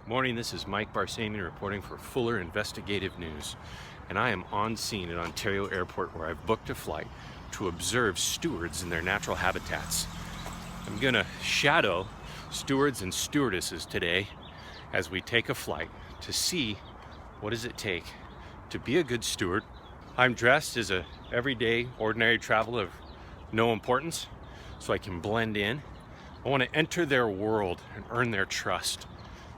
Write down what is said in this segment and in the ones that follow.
Morning, this is Mike Barsamian reporting for Fuller Investigative News, and I am on scene at Ontario Airport where I've booked a flight to observe stewards in their natural habitats. I'm gonna shadow stewards and stewardesses today as we take a flight to see what does it take to be a good steward. I'm dressed as a everyday, ordinary traveler of no importance, so I can blend in. I want to enter their world and earn their trust,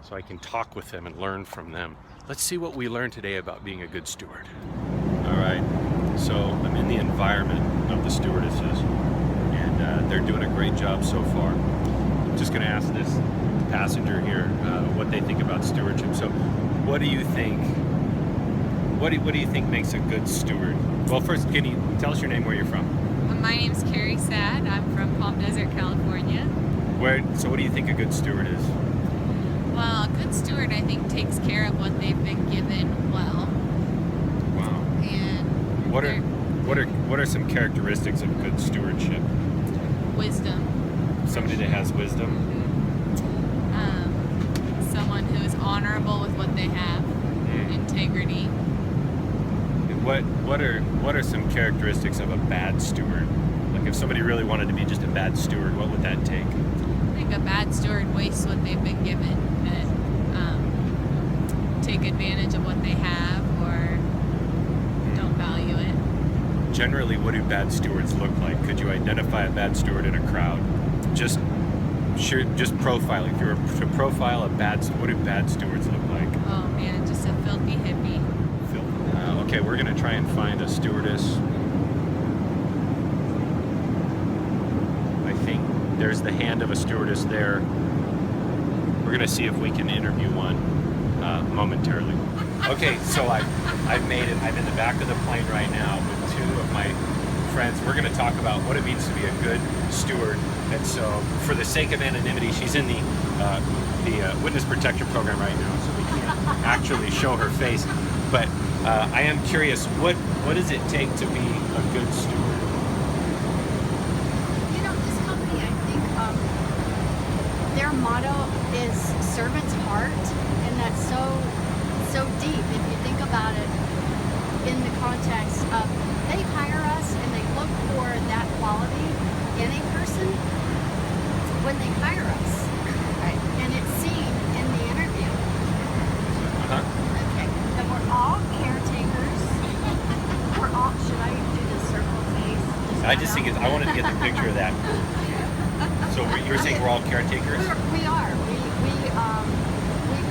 so I can talk with them and learn from them. Let's see what we learned today about being a good steward. All right, so I'm in the environment of the stewardesses, and they're doing a great job so far. I'm just gonna ask this passenger here what they think about stewardship. So what do you think? What do you think makes a good steward? Well, first, can you tell us your name, where you're from? My name's Carrie Sad. I'm from Palm Desert, California. So what do you think a good steward is? Well, a good steward, I think, takes care of what they've been given well. Wow. And what are some characteristics of good stewardship? wisdom. Somebody that has wisdom. Someone who is honorable with what they have. Integrity. What are some characteristics of a bad steward? Like if somebody really wanted to be just a bad steward, what would that take? I think a bad steward wastes what they've been given, that take advantage of what they have or don't value it. Generally, what do bad stewards look like? Could you identify a bad steward in a crowd? Just profiling. If you were to profile what do bad stewards look like? Oh man, just a filthy hippie. Okay, we're gonna try and find a stewardess. I think there's the hand of a stewardess there. We're gonna see if we can interview one momentarily. Okay, so I've made it. I'm in the back of the plane right now with two of my friends. We're gonna talk about what it means to be a good steward. And so, for the sake of anonymity, she's in the witness protection program right now, so we can't actually show her face. But I am curious, what does it take to be a good steward? You know, this company, I think, their motto is servant's heart, and that's so deep if you think about it in the context of they hire us and they look for that quality in a person when they hire us. Right. And it's seen in the interview. Okay. And we're all caretakers. We're all, should I do the circle face? I just think I wanted to get the picture of that. So you're saying we're all caretakers? We are. We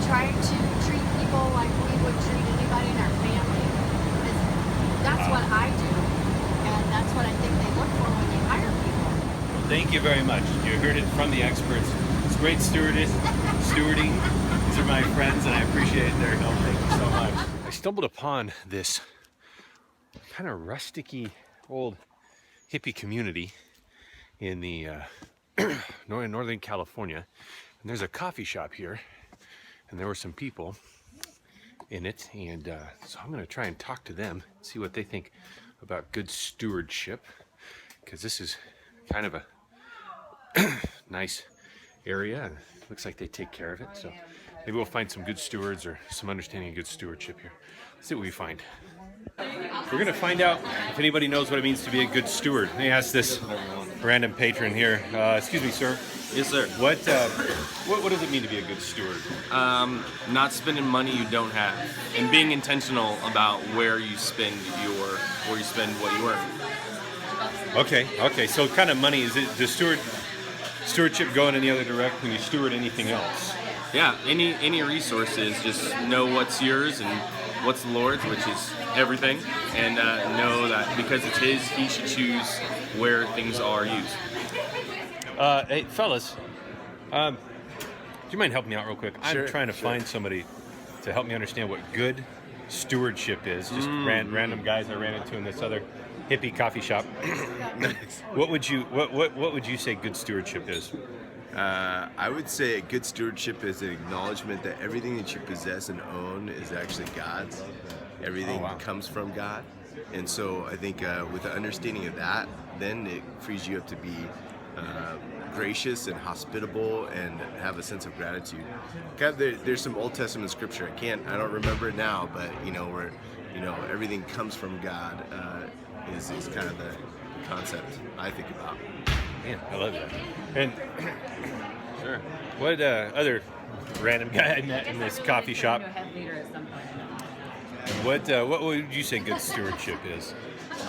try to treat people like we would treat anybody in our family. That's what I do, and that's what I think they look for when they hire people. Well, thank you very much. You heard it from the experts. It's great stewarding. These are my friends, and I appreciate their help. Thank you so much. I stumbled upon this kind of rusticy old hippie community in the Northern California, and there's a coffee shop here, and there were some people in it, and so I'm going to try and talk to them, see what they think about good stewardship, because this is kind of a nice area, and it looks like they take care of it. So maybe we'll find some good stewards or some understanding of good stewardship here. Let's see what we find. We're going to find out if anybody knows what it means to be a good steward. Let me ask this random patron here. Excuse me, sir. Yes, sir. What does it mean to be a good steward? Not spending money you don't have, and being intentional about where you spend what you earn. Okay. So kind of money, does stewardship go in any other direction when you steward anything else? Yeah, any resources, just know what's yours and what's the Lord's, which is everything, and know that because it's His, He should choose where things are used. Hey, fellas, do you mind helping me out real quick? I'm trying to find somebody to help me understand what good stewardship is. Just random guys I ran into in this other hippie coffee shop. What would you say good stewardship is? I would say a good stewardship is an acknowledgement that everything that you possess and own is actually God's. Everything comes from God. And so I think with the understanding of that, then it frees you up to be gracious and hospitable and have a sense of gratitude. There's some Old Testament scripture. I don't remember it now, but where everything comes from God is kind of the concept I think about. Man, I love that. And sure, what other random guy I met in this coffee shop? What would you say good stewardship is?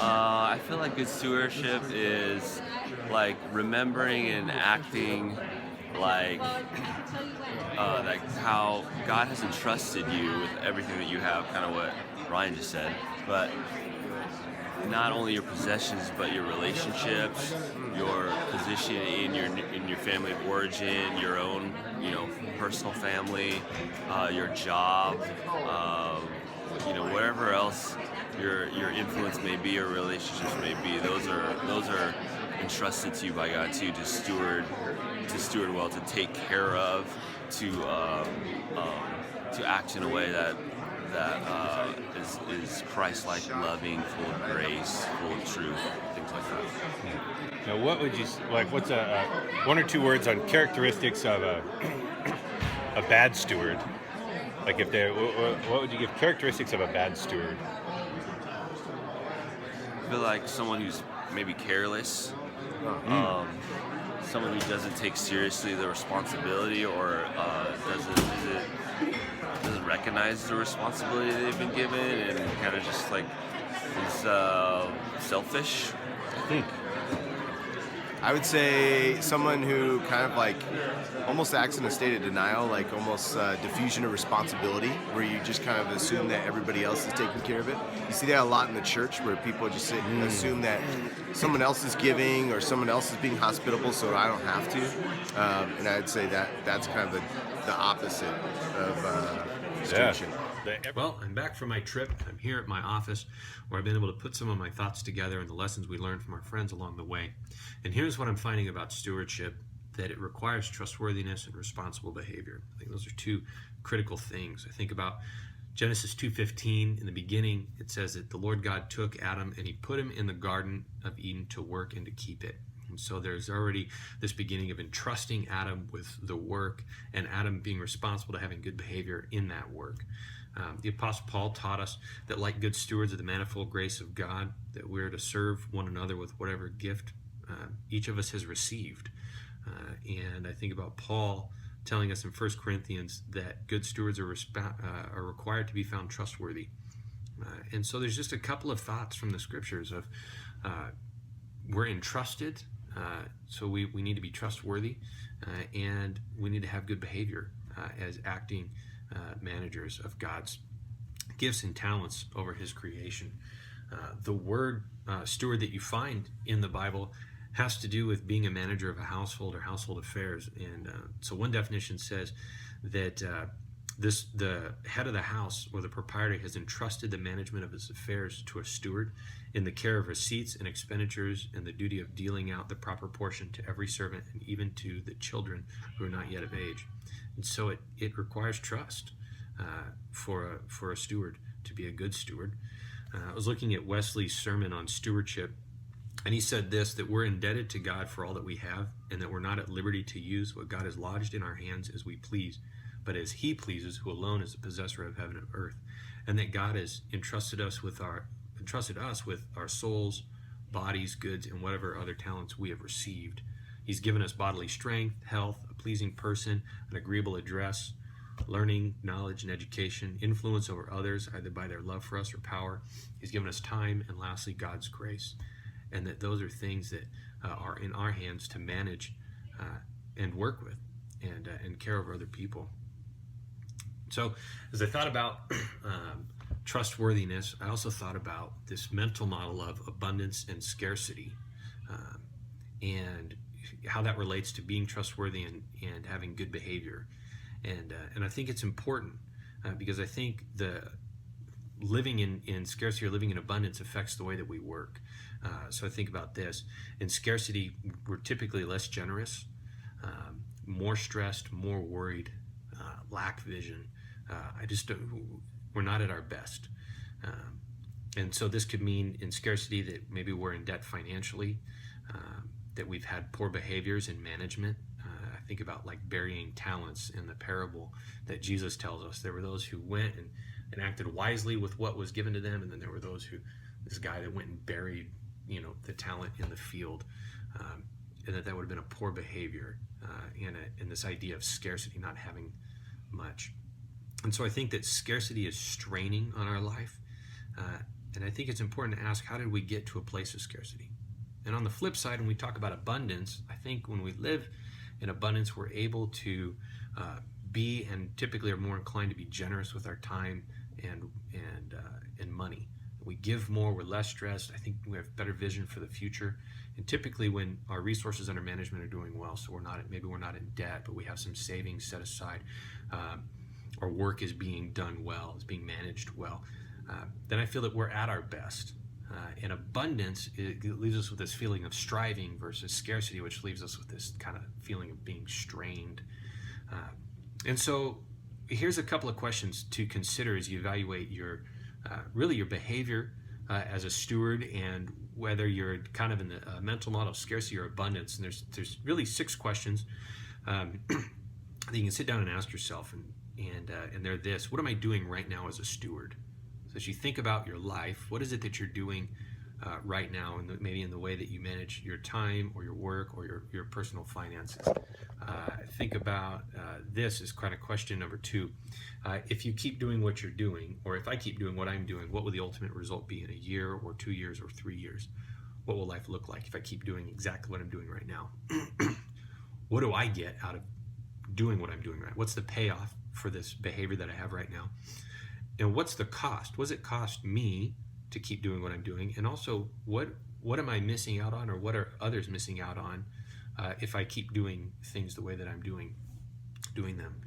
I feel like good stewardship is like remembering and acting like how God has entrusted you with everything that you have, kind of what Ryan just said, but not only your possessions but your relationships, your position in your family of origin, your own personal family, your job, whatever else your influence may be or relationships may be. Those are entrusted to you by God too, to steward well, to take care of, to act in a way that is Christ-like, loving, full of grace, full of truth, things like that. Now, what would you like? What's one or two words on characteristics of a bad steward? Like, what would you give characteristics of a bad steward? I feel like someone who's maybe careless, someone who doesn't take seriously the responsibility or doesn't recognize the responsibility they've been given, and kind of just like is selfish, I think. I would say someone who kind of like almost acts in a state of denial, like almost diffusion of responsibility, where you just kind of assume that everybody else is taking care of it. You see that a lot in the church, where people just assume that someone else is giving or someone else is being hospitable, so I don't have to. And I'd say that's kind of the opposite of stewardship. Well, I'm back from my trip. I'm here at my office where I've been able to put some of my thoughts together and the lessons we learned from our friends along the way. And here's what I'm finding about stewardship, that it requires trustworthiness and responsible behavior. I think those are two critical things. I think about Genesis 2:15. In the beginning, it says that the Lord God took Adam and he put him in the Garden of Eden to work and to keep it. And so there's already this beginning of entrusting Adam with the work and Adam being responsible to having good behavior in that work. The Apostle Paul taught us that, like good stewards of the manifold grace of God, that we're to serve one another with whatever gift each of us has received. And I think about Paul telling us in 1 Corinthians that good stewards are required to be found trustworthy. And so there's just a couple of thoughts from the scriptures of we're entrusted, so we need to be trustworthy, and we need to have good behavior as acting managers of God's gifts and talents over his creation. The word steward that you find in the Bible has to do with being a manager of a household or household affairs. And so one definition says that the head of the house or the proprietor has entrusted the management of his affairs to a steward in the care of receipts and expenditures and the duty of dealing out the proper portion to every servant and even to the children who are not yet of age. And so it requires trust for a steward to be a good steward. I was looking at Wesley's sermon on stewardship, and he said this, that we're indebted to God for all that we have, and that we're not at liberty to use what God has lodged in our hands as we please, but as he pleases, who alone is the possessor of heaven and earth, and that God has entrusted us with our souls, bodies, goods, and whatever other talents we have received. He's given us bodily strength, health, a pleasing person, an agreeable address, learning, knowledge, and education, influence over others, either by their love for us or power. He's given us time, and lastly, God's grace. And that those are things that are in our hands to manage and work with and care over other people. So as I thought about trustworthiness, I also thought about this mental model of abundance and scarcity, and how that relates to being trustworthy and having good behavior. And I think it's important because I think the living in scarcity or living in abundance affects the way that we work. So I think about this. In scarcity, we're typically less generous, more stressed, more worried, lack vision. We're not at our best. And so this could mean in scarcity that maybe we're in debt financially, that we've had poor behaviors in management. I think about like burying talents in the parable that Jesus tells us. There were those who went and acted wisely with what was given to them, and then there were those who, this guy that went and buried, the talent in the field, and that would have been a poor behavior, and this idea of scarcity, not having much. And so I think that scarcity is straining on our life, and I think it's important to ask, how did we get to a place of scarcity? And on the flip side, when we talk about abundance, I think when we live in abundance, we're able to be, and typically are more inclined to be generous with our time and money. We give more, we're less stressed. I think we have better vision for the future. And typically when our resources under management are doing well, so maybe we're not in debt, but we have some savings set aside, our work is being done well, is being managed well, then I feel that we're at our best. In abundance, it leaves us with this feeling of striving versus scarcity, which leaves us with this kind of feeling of being strained. And so here's a couple of questions to consider as you evaluate your behavior as a steward, and whether you're kind of in the mental model of scarcity or abundance. And there's really 6 questions that you can sit down and ask yourself, and they're this: what am I doing right now as a steward? So as you think about your life, what is it that you're doing right now, and maybe in the way that you manage your time or your work or your personal finances? Think about this as kind of question number 2. If you keep doing what you're doing, or if I keep doing what I'm doing, what will the ultimate result be in a year or 2 years or 3 years? What will life look like if I keep doing exactly what I'm doing right now? What do I get out of doing what I'm doing right? What's the payoff for this behavior that I have right now? And what's the cost? What does it cost me to keep doing what I'm doing? And also, what am I missing out on, or what are others missing out on if I keep doing things the way that I'm doing them?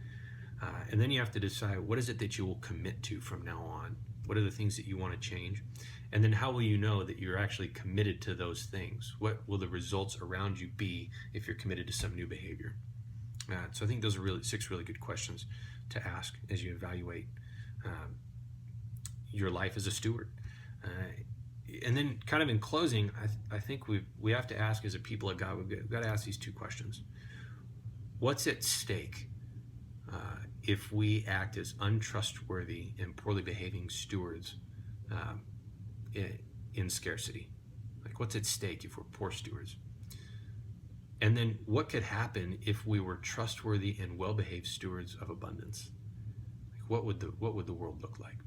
And then you have to decide, what is it that you will commit to from now on? What are the things that you want to change? And then how will you know that you're actually committed to those things? What will the results around you be if you're committed to some new behavior? So I think those are 6 really good questions to ask as you evaluate your life as a steward. And then kind of in closing, I think we have to ask, as a people of God, we've got to ask these 2 questions. What's at stake if we act as untrustworthy and poorly behaving stewards in scarcity? Like, what's at stake if we're poor stewards? And then what could happen if we were trustworthy and well-behaved stewards of abundance? Like, what would the world look like?